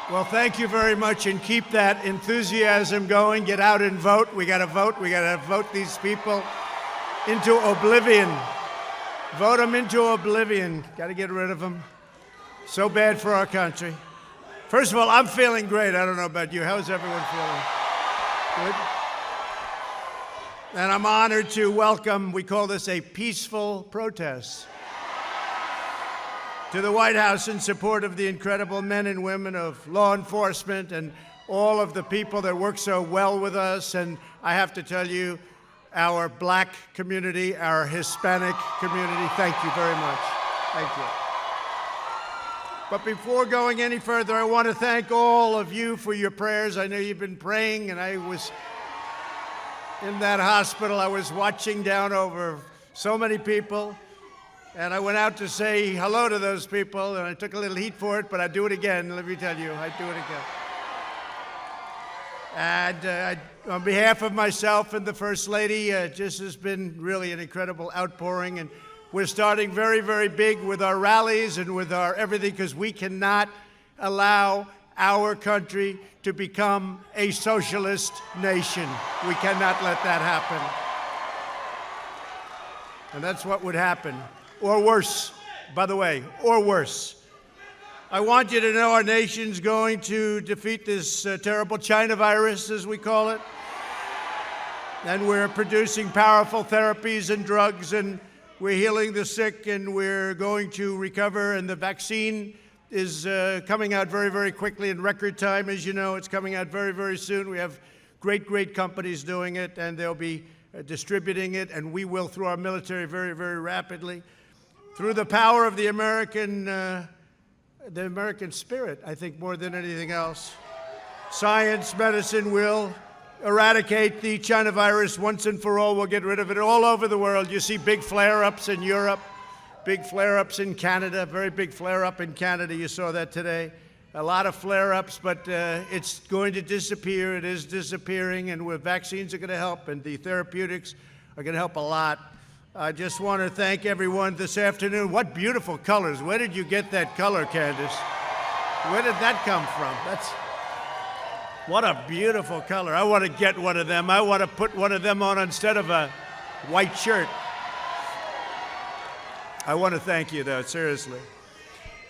Well, thank you very much, and keep that enthusiasm going. Get out and vote. We got to vote. We got to vote these people into oblivion. Vote them into oblivion. Got to get rid of them. So bad for our country. First of all, I'm feeling great. I don't know about you. How's everyone feeling? Good? And I'm honored to welcome, we call this a peaceful protest, to the White House in support of the incredible men and women of law enforcement and all of the people that work so well with us. And I have to tell you, our black community, our Hispanic community, thank you very much. Thank you. But before going any further, I want to thank all of you for your prayers. I know you've been praying, and I was in that hospital. I was watching down over so many people. And I went out to say hello to those people, and I took a little heat for it, but I'd do it again, let me tell you, I'd do it again. And on behalf of myself and the First Lady, just has been really an incredible outpouring, and we're starting very, very big with our rallies and with our everything, because we cannot allow our country to become a socialist nation. We cannot let that happen. And that's what would happen. Or worse, by the way, or worse. I want you to know our nation's going to defeat this terrible China virus, as we call it. And we're producing powerful therapies and drugs, and we're healing the sick, and we're going to recover. And the vaccine is coming out very, very quickly in record time. As you know, it's coming out very, very soon. We have great, great companies doing it, and they'll be distributing it, and we will through our military very, very rapidly. Through the power of the American spirit, I think, more than anything else. Science, medicine will eradicate the China virus once and for all. We'll get rid of it all over the world. You see big flare-ups in Europe, big flare-ups in Canada, very big flare-up in Canada. You saw that today. A lot of flare-ups, but it's going to disappear. It is disappearing, and vaccines are going to help, and the therapeutics are going to help a lot. I just want to thank everyone this afternoon. What beautiful colors. Where did you get that color, Candace? Where did that come from? What a beautiful color. I want to get one of them. I want to put one of them on instead of a white shirt. I want to thank you, though, seriously.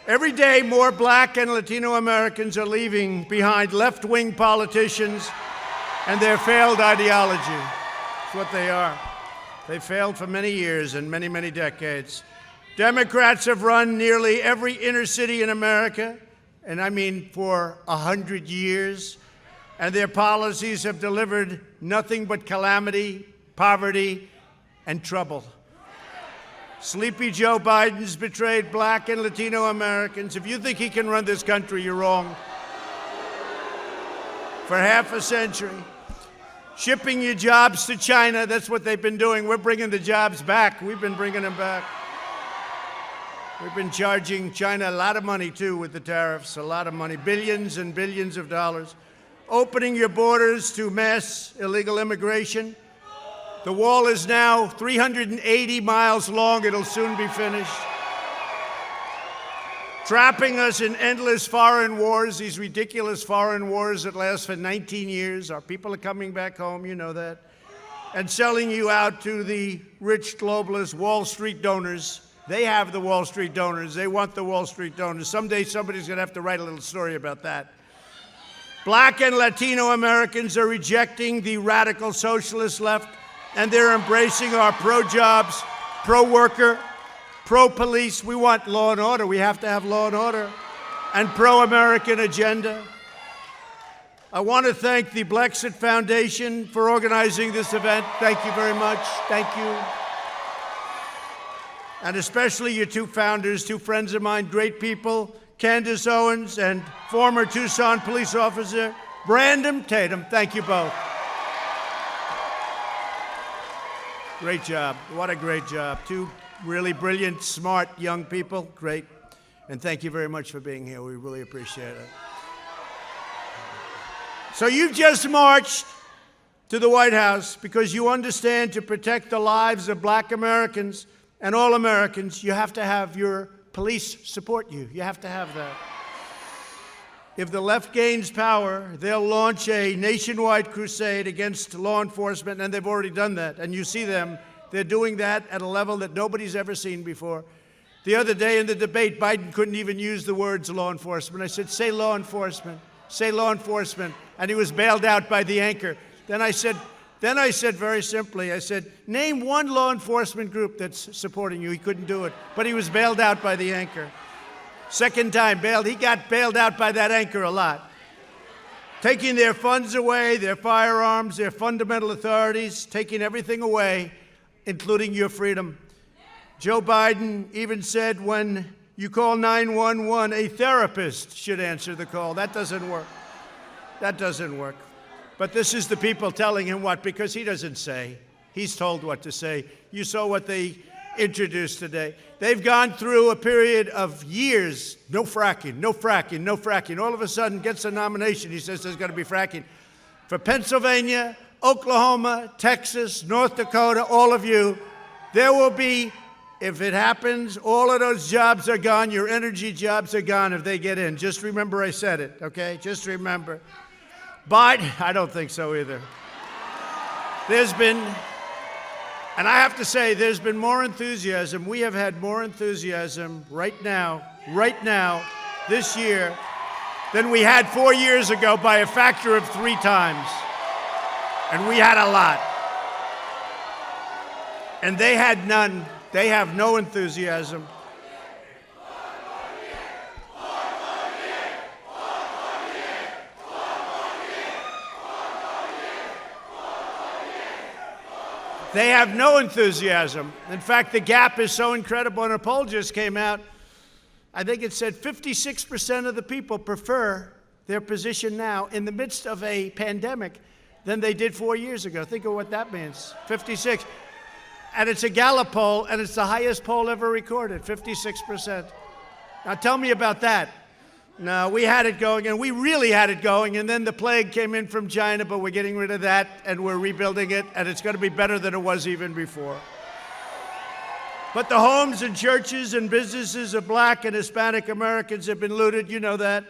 Every day, more black and Latino Americans are leaving behind left-wing politicians and their failed ideology. That's what they are. They failed for many years and many, many decades. Democrats have run nearly every inner city in America, and I mean for 100 years, and their policies have delivered nothing but calamity, poverty, and trouble. Sleepy Joe Biden's betrayed black and Latino Americans. If you think he can run this country, you're wrong. For half a century. Shipping your jobs to China, that's what they've been doing. We're bringing the jobs back. We've been bringing them back. We've been charging China a lot of money, too, with the tariffs, a lot of money, billions and billions of dollars. Opening your borders to mass illegal immigration. The wall is now 380 miles long. It'll soon be finished. Trapping us in endless foreign wars, these ridiculous foreign wars that last for 19 years. Our people are coming back home, you know that. And selling you out to the rich globalist Wall Street donors. They have the Wall Street donors. They want the Wall Street donors. Someday somebody's going to have to write a little story about that. Black and Latino Americans are rejecting the radical socialist left, and they're embracing our pro-jobs, pro-worker, pro-police. We want law and order. We have to have law and order. And pro-American agenda. I want to thank the BLEXIT Foundation for organizing this event. Thank you very much. Thank you. And especially your two founders, two friends of mine, great people, Candace Owens and former Tucson police officer Brandon Tatum. Thank you both. Great job. What a great job. Two really brilliant, smart young people. Great. And thank you very much for being here. We really appreciate it. So you've just marched to the White House because you understand to protect the lives of black Americans and all Americans, you have to have your police support you. You have to have that. if the left gains power, they'll launch a nationwide crusade against law enforcement, and they've already done that. And you see them. They're doing that at a level that nobody's ever seen before. The other day in the debate, Biden couldn't even use the words law enforcement. I said, say law enforcement. Say law enforcement. And he was bailed out by the anchor. Then I said very simply, I said, name one law enforcement group that's supporting you. He couldn't do it. But he was bailed out by the anchor. Second time bailed. He got bailed out by that anchor a lot. Taking their funds away, their firearms, their fundamental authorities, taking everything away, including your freedom. Joe Biden even said when you call 911, a therapist should answer the call. That doesn't work. That doesn't work. But this is the people telling him what, because he doesn't say. He's told what to say. You saw what they introduced today. They've gone through a period of years, no fracking, no fracking, no fracking. All of a sudden gets a nomination. He says there's going to be fracking. For Pennsylvania, Oklahoma, Texas, North Dakota, all of you, there will be, if it happens, all of those jobs are gone. Your energy jobs are gone if they get in. Just remember I said it, okay? Just remember. Biden, I don't think so either. There's been, and I have to say, there's been more enthusiasm. We have had more enthusiasm right now, this year, than we had 4 years ago by a factor of 3 times. And we had a lot. And they had none. They have no enthusiasm. They have no enthusiasm. In fact, the gap is so incredible. And a poll just came out. I think it said 56% of the people prefer their position now in the midst of a pandemic than they did 4 years ago. Think of what that means. 56. And it's a Gallup poll, and it's the highest poll ever recorded, 56%. Now tell me about that. No, we had it going, and we really had it going, and then the plague came in from China, but we're getting rid of that, and we're rebuilding it, and it's going to be better than it was even before. But the homes and churches and businesses of Black and Hispanic Americans have been looted. You know that.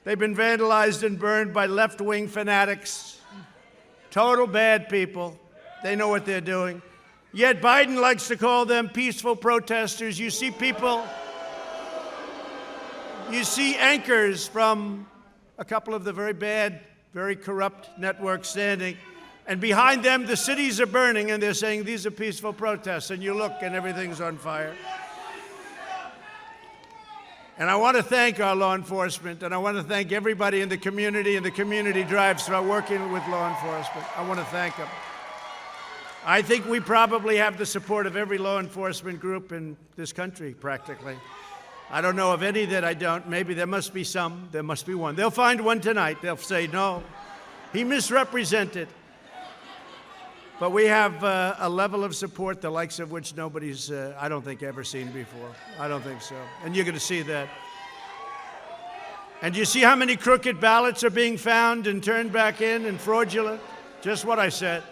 They've been vandalized and burned by left-wing fanatics. Total bad people. They know what they're doing. Yet Biden likes to call them peaceful protesters. You see people, you see anchors from a couple of the very bad, very corrupt networks standing, and behind them the cities are burning, and they're saying these are peaceful protests, and you look and everything's on fire. And I want to thank our law enforcement, and I want to thank everybody in the community and the community drives for working with law enforcement. I want to thank them. I think we probably have the support of every law enforcement group in this country, practically. I don't know of any that I don't. Maybe there must be some. There must be one. They'll find one tonight. They'll say, no, he misrepresented. But we have a level of support, the likes of which nobody's, I don't think, ever seen before. I don't think so. And you're going to see that. And you see how many crooked ballots are being found and turned back in and fraudulent? Just what I said.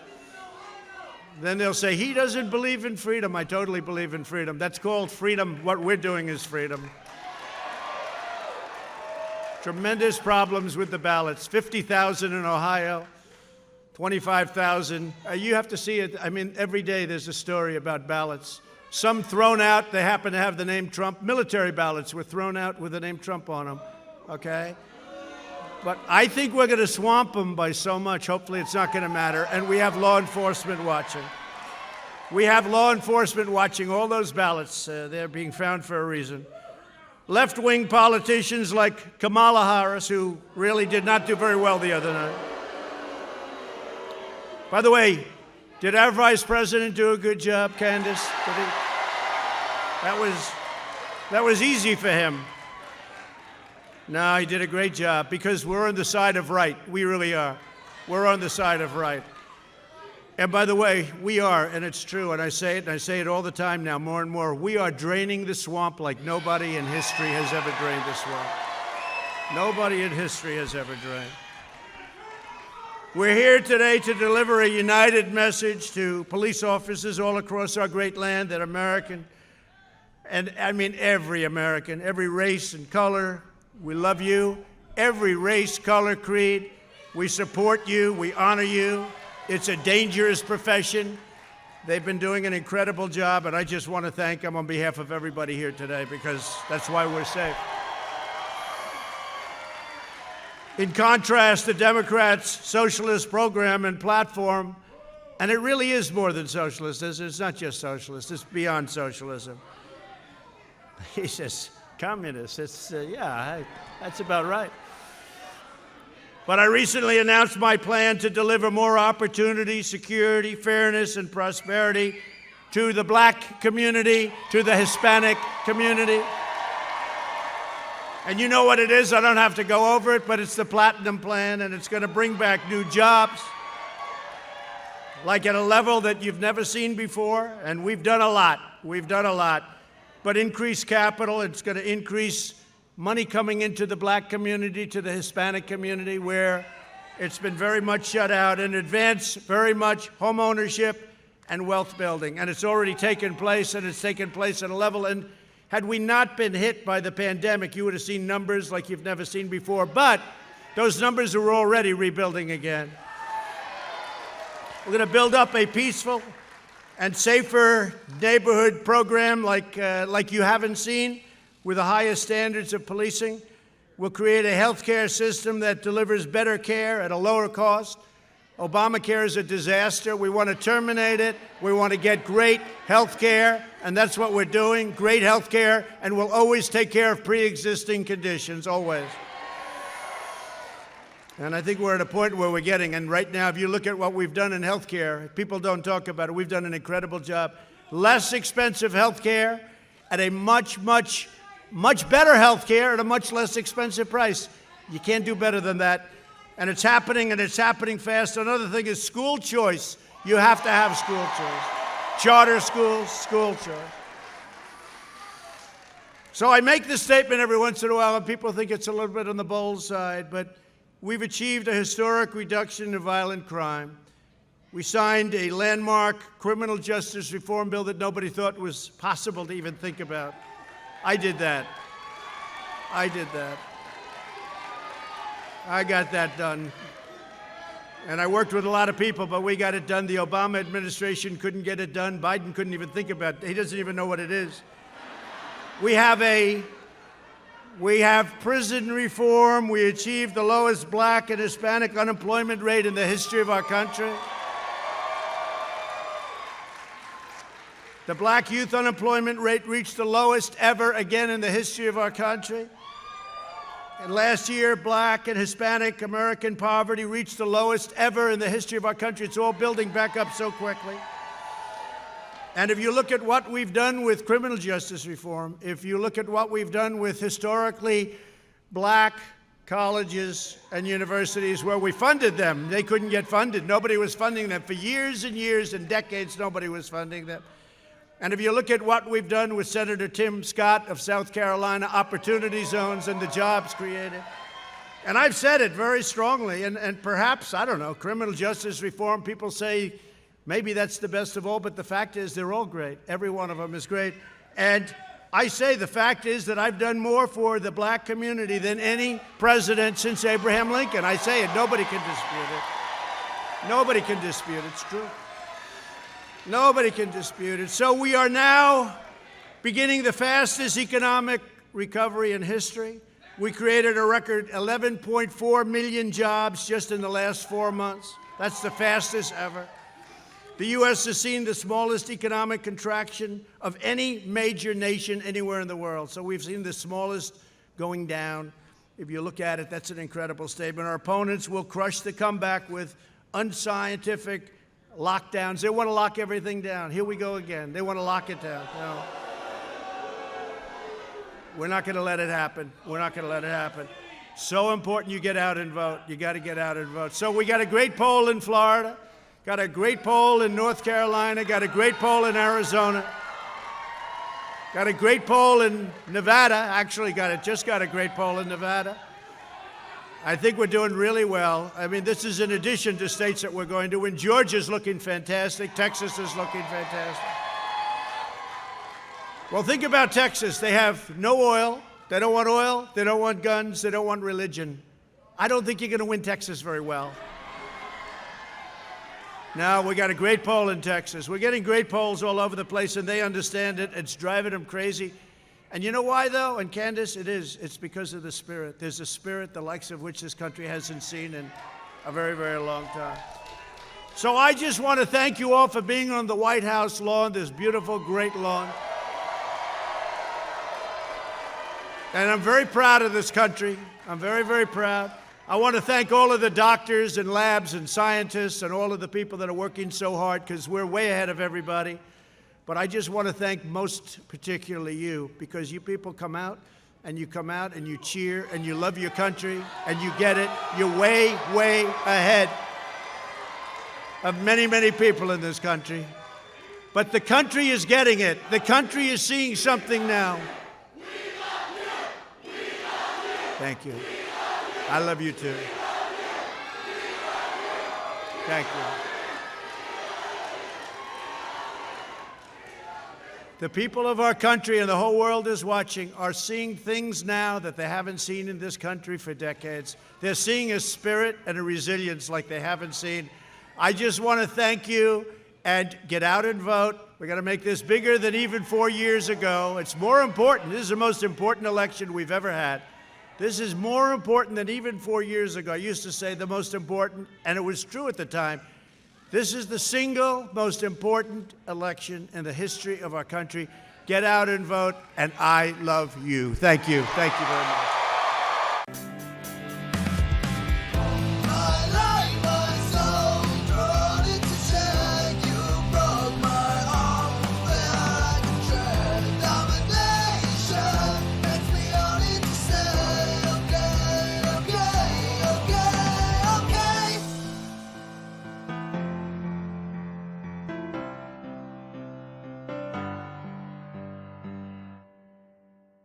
Then they'll say, he doesn't believe in freedom. I totally believe in freedom. That's called freedom. What we're doing is freedom. Tremendous problems with the ballots. 50,000 in Ohio, 25,000. You have to see it. I mean, every day there's a story about ballots. Some thrown out. They happen to have the name Trump. Military ballots were thrown out with the name Trump on them. Okay? But I think we're going to swamp them by so much. Hopefully it's not going to matter. And we have law enforcement watching. We have law enforcement watching all those ballots. They're being found for a reason. Left-wing politicians like Kamala Harris, who really did not do very well the other night. By the way, did our vice president do a good job, Candace? Did he? That was easy for him. No, he did a great job because we're on the side of right. We really are. We're on the side of right. And by the way, we are, and it's true, and I say it all the time now, more and more, we are draining the swamp like nobody in history has ever drained the swamp. Nobody in history has ever drained. We're here today to deliver a united message to police officers all across our great land that American, and I mean every American, every race and color, we love you, every race, color, creed. We support you. We honor you. It's a dangerous profession. They've been doing an incredible job, and I just want to thank them on behalf of everybody here today, because that's why we're safe. In contrast, the Democrats' socialist program and platform, and it really is more than socialist. It's not just socialist. It's beyond socialism. He says communist. That's about right. But I recently announced my plan to deliver more opportunity, security, fairness, and prosperity to the black community, to the Hispanic community. And you know what it is. I don't have to go over it, but it's the Platinum Plan, and it's going to bring back new jobs, like at a level that you've never seen before. And we've done a lot. We've done a lot. But increased capital, it's going to increase money coming into the black community, to the Hispanic community, where it's been very much shut out, and advance very much home ownership and wealth building. And it's already taken place, and it's taken place at a level. And had we not been hit by the pandemic, you would have seen numbers like you've never seen before. But those numbers are already rebuilding again. We're going to build up a peaceful and safer neighborhood program like you haven't seen, with the highest standards of policing. We'll create a health care system that delivers better care at a lower cost. Obamacare is a disaster. We want to terminate it. We want to get great health care, and that's what we're doing, great health care, and we'll always take care of pre-existing conditions, always. And I think we're at a point where we're getting, and right now, if you look at what we've done in health care, people don't talk about it. We've done an incredible job. Less expensive health care at a much better health care at a much less expensive price. You can't do better than that. And it's happening, and it's happening fast. Another thing is school choice. You have to have school choice. Charter schools, school choice. So I make this statement every once in a while, and people think it's a little bit on the bold side, but we've achieved a historic reduction in violent crime. We signed a landmark criminal justice reform bill that nobody thought was possible to even think about. I did that. I got that done. And I worked with a lot of people, but we got it done. The Obama administration couldn't get it done. Biden couldn't even think about it. He doesn't even know what it is. We have prison reform. We achieved the lowest black and Hispanic unemployment rate in the history of our country. The black youth unemployment rate reached the lowest ever again in the history of our country. And last year, black and Hispanic American poverty reached the lowest ever in the history of our country. It's all building back up so quickly. And if you look at what we've done with criminal justice reform, if you look at what we've done with historically black colleges and universities where we funded them, they couldn't get funded. Nobody was funding them. For years and years and decades, nobody was funding them. And if you look at what we've done with Senator Tim Scott of South Carolina, opportunity zones and the jobs created. And I've said it very strongly, and perhaps, I don't know, criminal justice reform, people say maybe that's the best of all, but the fact is they're all great. Every one of them is great. And I say the fact is that I've done more for the black community than any president since Abraham Lincoln. I say it, nobody can dispute it. Nobody can dispute it, it's true. Nobody can dispute it. So we are now beginning the fastest economic recovery in history. We created a record 11.4 million jobs just in the last 4 months. That's the fastest ever. The U.S. has seen the smallest economic contraction of any major nation anywhere in the world. So we've seen the smallest going down. If you look at it, that's an incredible statement. Our opponents will crush the comeback with unscientific lockdowns. They want to lock everything down. Here we go again. They want to lock it down. No. We're not going to let it happen. We're not going to let it happen. So important you get out and vote. You got to get out and vote. So we got a great poll in Florida, got a great poll in North Carolina, got a great poll in Arizona, got a great poll in Nevada. Actually, just got a great poll in Nevada. I think we're doing really well. I mean, this is in addition to states that we're going to win. Georgia's looking fantastic. Texas is looking fantastic. Well, think about Texas. They have no oil. They don't want oil, they don't want guns, they don't want religion. I don't think you're going to win Texas very well. Now, we got a great poll in Texas. We're getting great polls all over the place, and they understand it. It's driving them crazy. And you know why, though? And Candace, it's because of the spirit. There's a spirit the likes of which this country hasn't seen in a very, very long time. So I just want to thank you all for being on the White House lawn, this beautiful, great lawn. And I'm very proud of this country. I'm very, very proud. I want to thank all of the doctors and labs and scientists and all of the people that are working so hard, because we're way ahead of everybody. But I just want to thank most particularly you, because you people come out and you cheer and you love your country and you get it. You're way, way ahead of many, many people in this country. But the country is getting it. The country is seeing something now. Thank you. I love you too. Thank you. The people of our country and the whole world is watching are seeing things now that they haven't seen in this country for decades. They're seeing a spirit and a resilience like they haven't seen. I just want to thank you, and get out and vote. We're going to make this bigger than even 4 years ago. It's more important. This is the most important election we've ever had. This is more important than even 4 years ago. I used to say the most important, and it was true at the time. This is the single most important election in the history of our country. Get out and vote, and I love you. Thank you. Thank you very much.